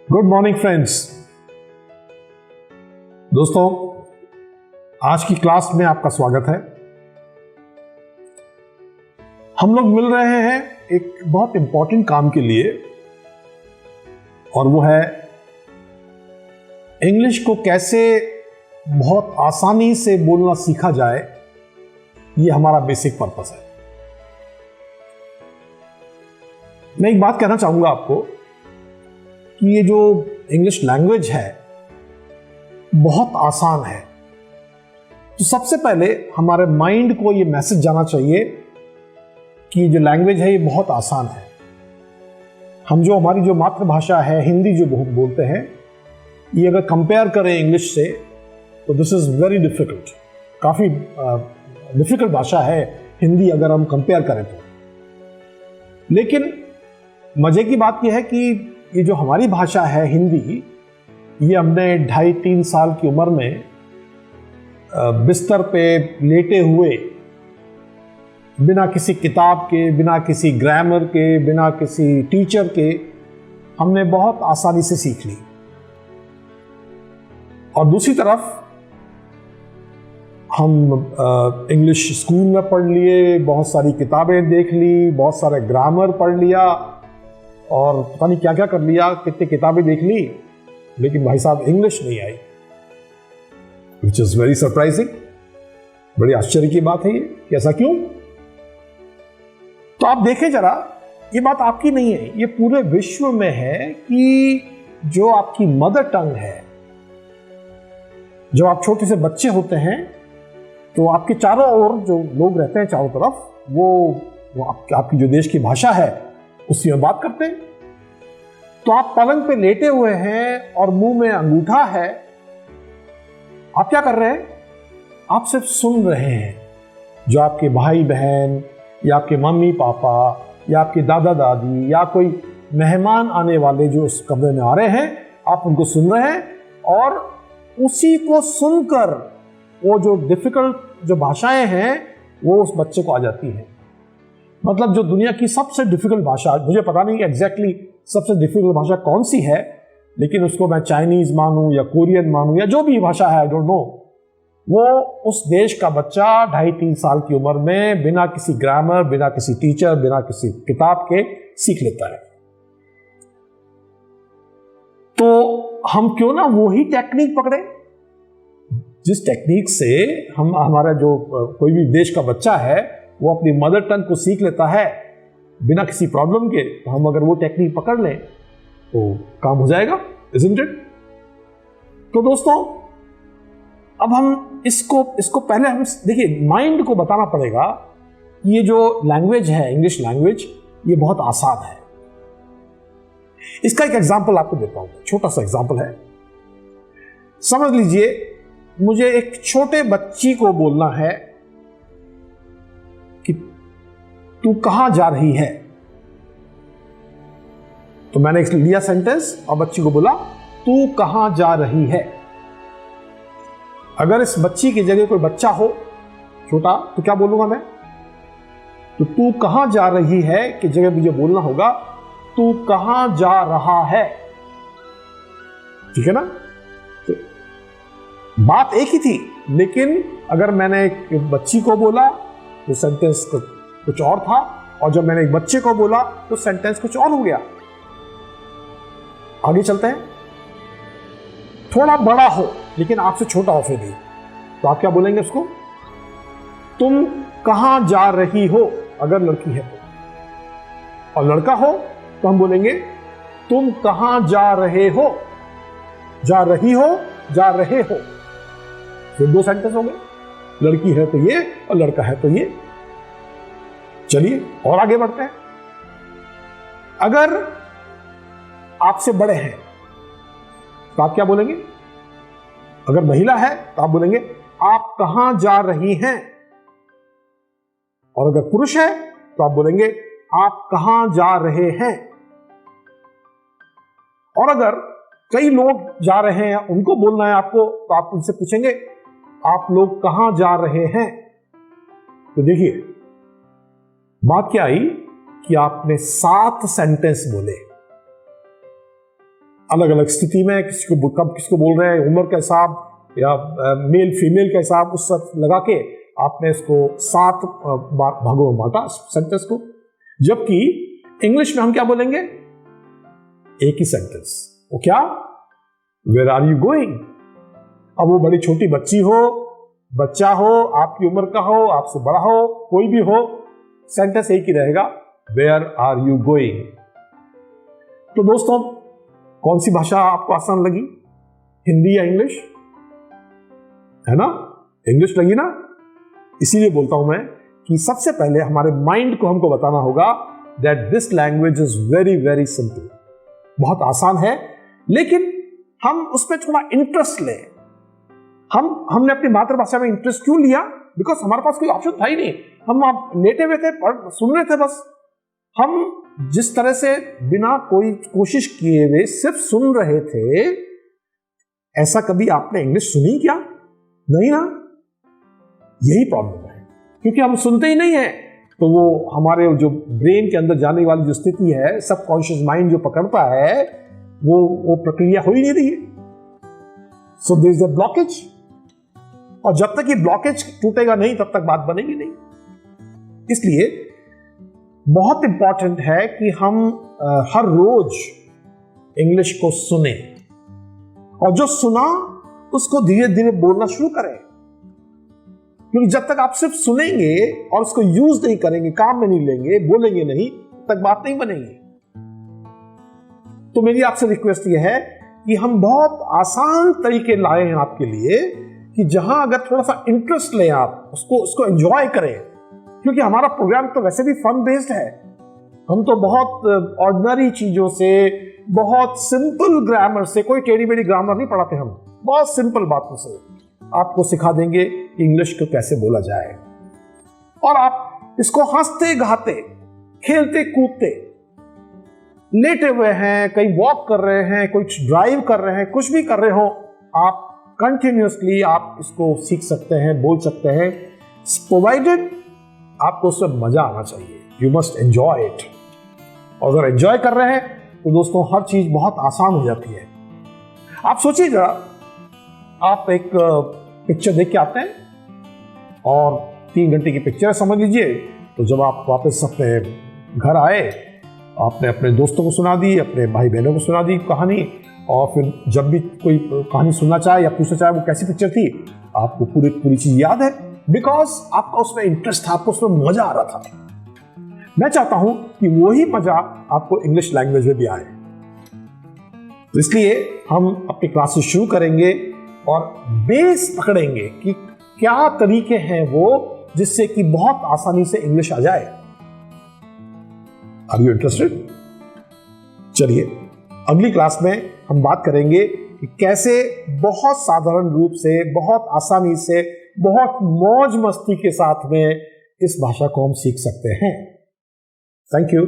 Good morning friends. दोस्तों, आज की क्लास में आपका स्वागत है। हम लोग मिल रहे हैं एक बहुत इंपॉर्टेंट काम के लिए, और वो है इंग्लिश को कैसे बहुत आसानी से बोलना सीखा जाए। ये हमारा बेसिक पर्पस है। मैं एक बात कहना चाहूंगा आपको कि ये जो इंग्लिश लैंग्वेज है बहुत आसान है। तो सबसे पहले हमारे माइंड को ये मैसेज जाना चाहिए कि ये जो लैंग्वेज है ये बहुत आसान है। हमारी जो मातृभाषा है हिंदी जो बोलते हैं, ये अगर कंपेयर करें इंग्लिश से तो दिस इज वेरी डिफिकल्ट। काफ़ी डिफिकल्ट भाषा है हिंदी अगर हम कंपेयर करें तो। लेकिन मजे की बात यह है कि ये जो हमारी भाषा है हिंदी, ये हमने 2.5-3 साल की उम्र में बिस्तर पे लेटे हुए, बिना किसी किताब के, बिना किसी ग्रामर के, बिना किसी टीचर के, हमने बहुत आसानी से सीख ली। और दूसरी तरफ हम इंग्लिश स्कूल में पढ़ लिए, बहुत सारी किताबें देख ली, बहुत सारे ग्रामर पढ़ लिया और पता नहीं क्या क्या कर लिया, कितनी किताबें देख ली, लेकिन भाई साहब इंग्लिश नहीं आई, विच इज वेरी सरप्राइजिंग। बड़ी आश्चर्य की बात है ये कि ऐसा क्यों। तो आप देखें जरा, ये बात आपकी नहीं है, ये पूरे विश्व में है कि जो आपकी मदर टंग है, जब आप छोटे से बच्चे होते हैं तो आपके चारों ओर जो लोग रहते हैं चारों तरफ, वो आपकी जो देश की भाषा है उसी में बात करते हैं। तो आप पलंग पे लेटे हुए हैं और मुंह में अंगूठा है, आप क्या कर रहे हैं? आप सिर्फ सुन रहे हैं। जो आपके भाई बहन या आपके मम्मी पापा या आपके दादा दादी या कोई मेहमान आने वाले जो उस कमरे में आ रहे हैं, आप उनको सुन रहे हैं और उसी को सुनकर वो जो डिफिकल्ट जो भाषाएं हैं वो उस बच्चे को आ जाती हैं। मतलब जो दुनिया की सबसे डिफिकल्ट भाषा, मुझे पता नहीं एग्जैक्टली सबसे डिफिकल्ट भाषा कौन सी है, लेकिन उसको मैं चाइनीज मानूं या कोरियन मानूं या जो भी भाषा है, आई डोंट नो, वो उस देश का बच्चा 2.5-3 साल की उम्र में बिना किसी ग्रामर, बिना किसी टीचर, बिना किसी किताब के सीख लेता है। तो हम क्यों ना वही टेक्निक पकड़े जिस टेक्निक से हमारा जो कोई भी देश का बच्चा है वो अपनी मदर टंग को सीख लेता है बिना किसी प्रॉब्लम के। तो हम अगर वो टेक्निक पकड़ लें तो काम हो जाएगा, isn't it? तो दोस्तों, अब हम इसको पहले हम देखिए, माइंड को बताना पड़ेगा ये जो लैंग्वेज है इंग्लिश लैंग्वेज, ये बहुत आसान है। इसका एक एग्जांपल आपको देता हूं, छोटा सा एग्जांपल है। समझ लीजिए, मुझे एक छोटे बच्ची को बोलना है कि तू कहां जा रही है। तो मैंने लिया सेंटेंस और बच्ची को बोला तू कहां जा रही है। अगर इस बच्ची की जगह कोई बच्चा हो छोटा, तो क्या बोलूंगा मैं? तो तू कहां जा रही है की जगह मुझे बोलना होगा तू कहां जा रहा है। ठीक है ना? तो बात एक ही थी, लेकिन अगर मैंने एक बच्ची को बोला तो सेंटेंस कुछ और था, और जब मैंने एक बच्चे को बोला तो सेंटेंस कुछ और हो गया। आगे चलते हैं। थोड़ा बड़ा हो लेकिन आपसे छोटा हो फिर भी, तो आप क्या बोलेंगे उसको? तुम कहां जा रही हो अगर लड़की है तो, और लड़का हो तो हम बोलेंगे तुम कहां जा रहे हो। जा रही हो, जा रहे हो, फिर 2 सेंटेंस हो गए। लड़की है तो ये और लड़का है तो ये। चलिए और आगे बढ़ते हैं। अगर आपसे बड़े हैं तो आप क्या बोलेंगे? अगर महिला है तो आप बोलेंगे आप कहां जा रही हैं, और अगर पुरुष है तो आप बोलेंगे आप कहां जा रहे हैं। और अगर कई लोग जा रहे हैं, उनको बोलना है आपको, तो आप उनसे पूछेंगे आप लोग कहां जा रहे हैं। तो देखिए बात क्या आई कि आपने 7 सेंटेंस बोले। अलग अलग स्थिति में किसी को कब किसको बोल रहे हैं, उम्र का हिसाब या मेल फीमेल का हिसाब, उस सब लगा के आपने इसको 7 भागों में बांटा सेंटेंस को। जबकि इंग्लिश में हम क्या बोलेंगे, एक ही सेंटेंस, वो क्या, वेयर आर यू गोइंग। अब वो बड़ी छोटी बच्ची हो, बच्चा हो, आपकी उम्र का हो, आपसे बड़ा हो, कोई भी हो, सेंटेंस एक ही रहेगा, वेयर आर यू गोइंग। तो दोस्तों, कौन सी भाषा आपको आसान लगी, हिंदी या इंग्लिश? है ना, इंग्लिश लगी ना। इसीलिए बोलता हूं मैं कि सबसे पहले हमारे माइंड को हमको बताना होगा that this language is very very simple, बहुत आसान है, लेकिन हम उसमें थोड़ा इंटरेस्ट लें। हमने अपनी मातृभाषा में इंटरेस्ट क्यों लिया? बिकॉज हमारे पास कोई ऑप्शन था ही नहीं, हम आप लेटे हुए थे, सुन रहे थे बस। हम जिस तरह से बिना कोई कोशिश किए हुए सिर्फ सुन रहे थे, ऐसा कभी आपने इंग्लिश सुनी क्या? नहीं ना। यही प्रॉब्लम है, क्योंकि हम सुनते ही नहीं है, तो वो हमारे जो ब्रेन के अंदर जाने वाली जो स्थिति है, सबकॉन्शियस माइंड जो पकड़ता है, वो प्रक्रिया हो ही नहीं रही है। So there is a blockage, और जब तक ये ब्लॉकेज टूटेगा नहीं तब तक बात बनेगी नहीं। इसलिए बहुत इंपॉर्टेंट है कि हम हर रोज इंग्लिश को सुने, और जो सुना उसको धीरे धीरे बोलना शुरू करें। क्योंकि जब तक आप सिर्फ सुनेंगे और उसको यूज नहीं करेंगे, काम में नहीं लेंगे, बोलेंगे नहीं, तब तक बात नहीं बनेगी। तो मेरी आपसे रिक्वेस्ट यह है कि हम बहुत आसान तरीके लाए हैं आपके लिए, कि जहां अगर थोड़ा सा इंटरेस्ट लें आप, उसको एंजॉय करें। क्योंकि हमारा प्रोग्राम तो वैसे भी फन बेस्ड है, हम तो बहुत ऑर्डिनरी चीजों से, बहुत सिंपल ग्रामर से, कोई टेढ़ी मेढ़ी ग्रामर नहीं पढ़ाते हम, बहुत सिंपल बातों से आपको सिखा देंगे इंग्लिश को कैसे बोला जाए। और आप इसको हंसते गाते, खेलते कूदते, लेटे हुए हैं, कहीं वॉक कर रहे हैं, कुछ ड्राइव कर रहे हैं, कुछ भी कर रहे हो, आप कंटिन्यूअसली आप इसको सीख सकते हैं, बोल सकते हैं, प्रोवाइडेड आपको उसमें मजा आना चाहिए। You must enjoy it. और अगर एंजॉय कर रहे हैं तो दोस्तों हर चीज बहुत आसान हो जाती है। आप सोचिए जरा, आप एक पिक्चर देख के आते हैं और 3 घंटे की पिक्चर समझ लीजिए, तो जब आप वापस अपने घर आए, आपने अपने दोस्तों को सुना दी, अपने भाई बहनों को सुना दी कहानी, और फिर जब भी कोई कहानी सुनना चाहे या पूछना चाहे वो कैसी पिक्चर थी, आपको पूरी चीज याद है, बिकॉज आपका उसमें इंटरेस्ट था, आपको उसमें मजा आ रहा था। मैं चाहता हूं कि वही मजा आपको इंग्लिश लैंग्वेज में भी आए। तो इसलिए हम अपनी क्लासेस शुरू करेंगे और बेस पकड़ेंगे कि क्या तरीके हैं वो जिससे कि बहुत आसानी से इंग्लिश आ जाए। Are you interested? चलिए अगली क्लास में हम बात करेंगे कि कैसे बहुत साधारण रूप से, बहुत आसानी से, बहुत मौज मस्ती के साथ में इस भाषा को हम सीख सकते हैं। Thank you.